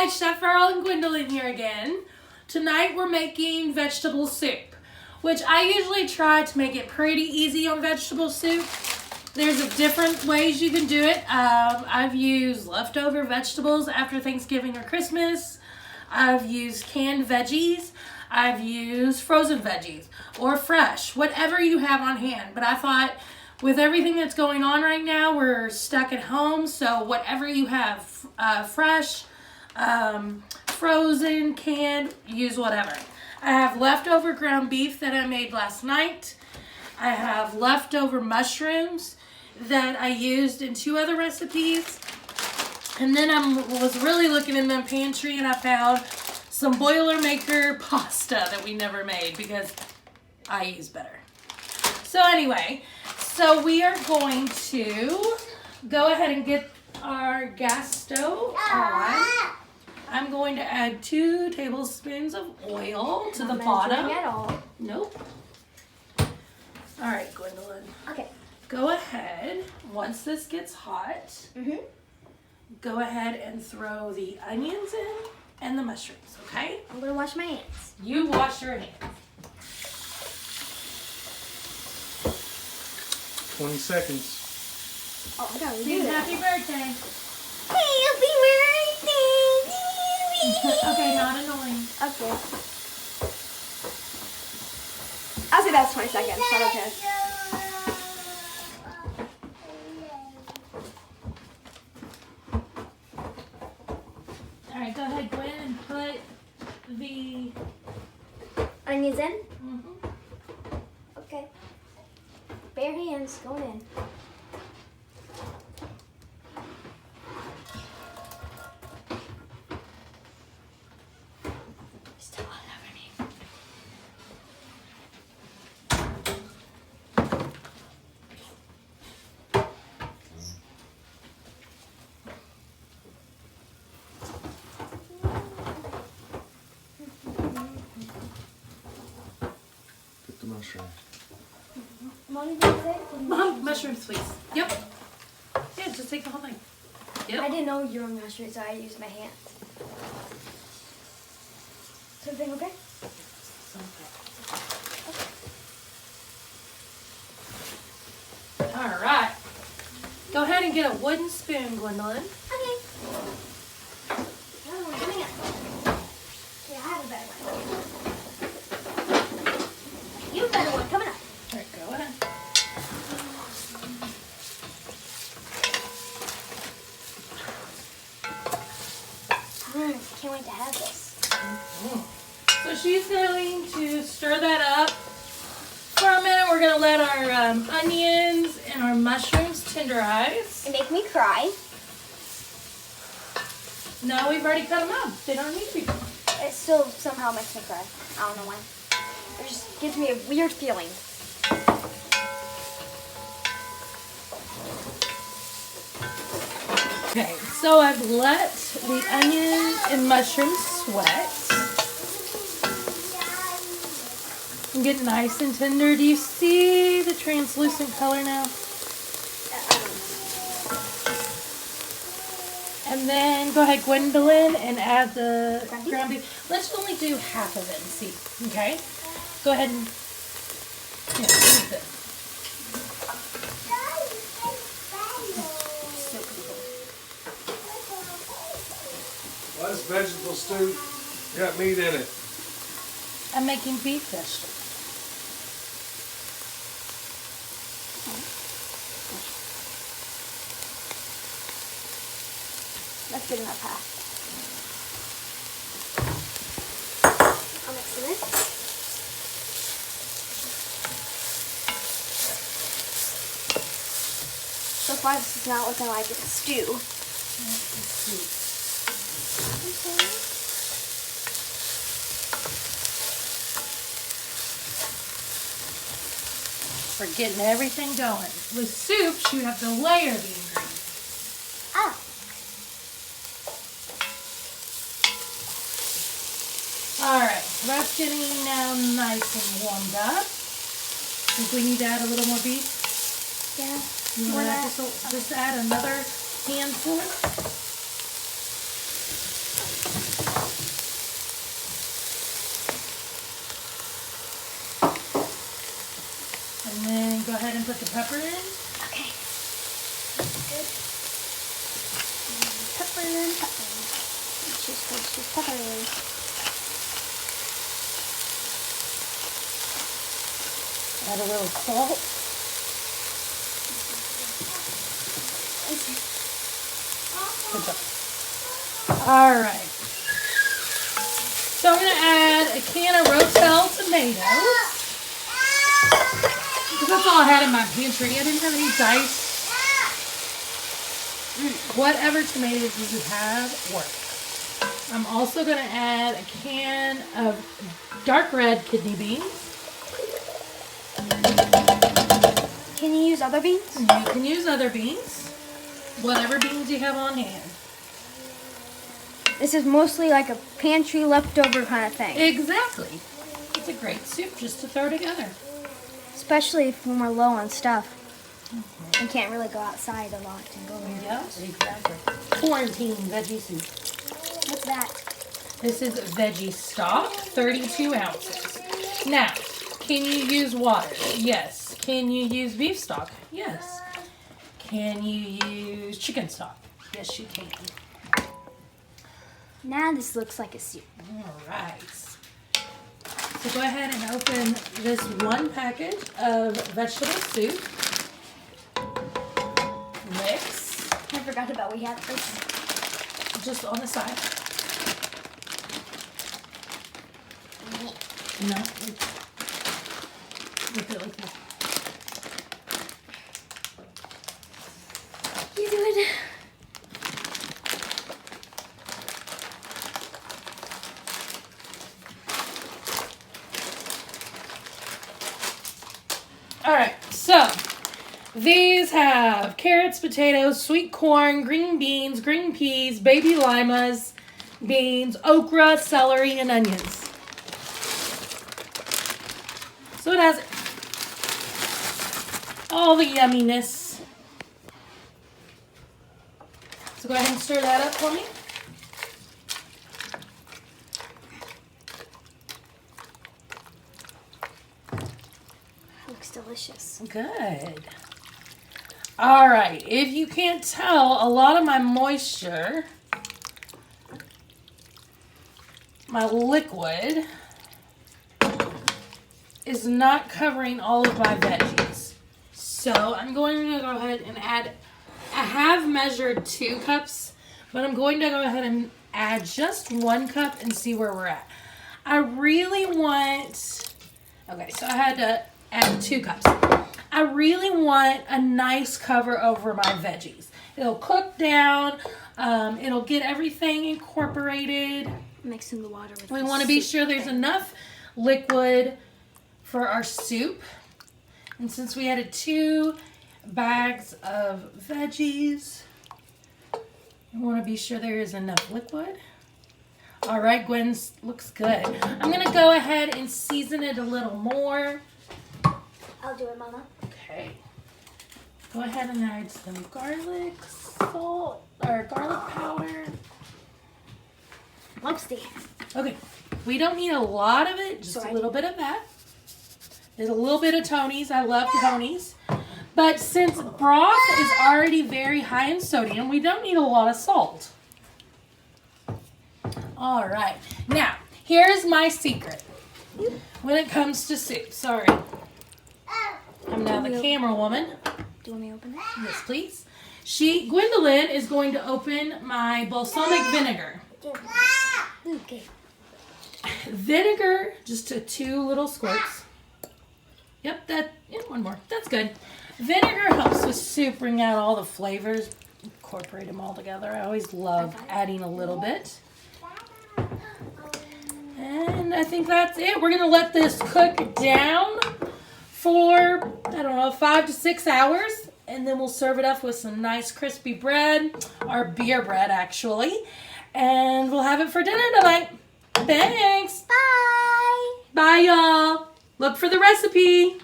Hi, Chef Earl and Gwendolyn here again. Tonight we're making vegetable soup, which I usually try to make it pretty easy on vegetable soup. There's different ways you can do it. I've used leftover vegetables after Thanksgiving or Christmas. I've used canned veggies. I've used frozen veggies or fresh, whatever you have on hand. But I thought with everything that's going on right now, we're stuck at home. So whatever you have, fresh, frozen, canned, use whatever. I have leftover ground beef that I made last night. I have leftover mushrooms that I used in 2 other recipes. And then I was really looking in the pantry and I found some Boilermaker pasta that we never made because I use better. So anyway, so we are going to go ahead and get our gas stove on. I'm going to add 2 tablespoons of oil to the bottom. At all. Nope. All right, Gwendolyn. Okay. Go ahead, once this gets hot, go ahead and throw the onions in and the mushrooms, okay? I'm going to wash my hands. You wash your hands. 20 seconds. Oh, I gotta do Sing that. happy birthday. Happy birthday. Okay, not annoying. Okay. I'll say that's 20 seconds, but okay. All right, go ahead, Gwen, and put the... Onions in? Okay. Bare hands going in. Still on underneath. Put the mushroom. Mom, mushrooms, please. Yep. Yeah, just take the whole thing. Yep. I didn't know you were mustard, so I used my hands. Is everything okay? All right. Go ahead and get a wooden spoon, Gwendolyn. Okay. Another one coming up. Yeah, I have a better one. You have a better one coming up. All right, go ahead. Can't wait to have this. So she's going to stir that up for a minute. We're going to let our onions and our mushrooms tenderize. It make me cry. No, we've already cut them up. They don't need to be. It still somehow makes me cry. I don't know why. It just gives me a weird feeling. Okay, so I've let the onions and mushrooms sweat and get nice and tender. Do you see the translucent color now? And then go ahead, Gwendolyn, and add the ground beef. Let's only do half of it and see, okay? Go ahead and use this. Why is vegetable stew got meat in it? I'm making beef vegetables. That's good enough half. I'll mix it in. So far, this is not looking like a stew. Okay. We're getting everything going. With soups, you have to layer the ingredients. Oh. Alright, so that's getting now nice and warmed up. Think we need to add a little more beef? Yeah. You want to just add another handful? put the pepper in. Okay. That's good. Pepper. Just pepper. Add a little salt. Good job. All right. So I'm going to add a can of Rotel tomatoes. Because that's all I had in my pantry. I didn't have any diced. Whatever tomatoes you have works. I'm also going to add a can of dark red kidney beans. Can you use other beans? You can use other beans. Whatever beans you have on hand. This is mostly like a pantry leftover kind of thing. Exactly. It's a great soup just to throw together. Especially when we're low on stuff. We can't really go outside a lot and go there. Yeah, exactly. Quarantine veggie soup. What's that? This is veggie stock, 32 ounces. Now, can you use water? Yes. Can you use beef stock? Yes. Can you use chicken stock? Yes, you can. Now this looks like a soup. All right. So go ahead and open this one package of vegetable soup. Mix. I forgot about we had this. Just on the side. No. Look it like this. You do it. All right, so these have carrots, potatoes, sweet corn, green beans, green peas, baby limas, beans, okra, celery, and onions. So it has all the yumminess. So go ahead and stir that up for me. Looks delicious. Good. All right. If you can't tell, a lot of my moisture, my liquid, is not covering all of my veggies. So I'm going to go ahead and add, I have measured 2 cups, but I'm going to go ahead and add just 1 cup and see where we're at. I really want, okay, so I had to add 2 cups. I really want a nice cover over my veggies. It'll cook down, it'll get everything incorporated. Mixing the water with We want to be sure there's enough liquid for our soup. And since we added 2 bags of veggies, we want to be sure there is enough liquid. All right, Gwen's looks good. I'm going to go ahead and season it a little more. I'll do it, Mama. Okay. Go ahead and add some garlic salt or garlic powder. Mostly. Okay. We don't need a lot of it, just a little bit of that. There's a little bit of Tony's. I love Tony's. But since broth is already very high in sodium, we don't need a lot of salt. All right. Now, here's my secret when it comes to soup. Sorry. I'm now the camera woman. Do you want me to open it? Yes, please. Gwendolyn is going to open my balsamic vinegar. Okay. Vinegar, just 2 little squirts. Yep, one more. That's good. Vinegar helps with soup bring out all the flavors, incorporate them all together. I always love adding a little bit. And I think that's it. We're going to let this cook down for, 5 to 6 hours. And then we'll serve it up with some nice crispy bread, or beer bread actually. And we'll have it for dinner tonight. Thanks. Bye. Bye, y'all. Look for the recipe.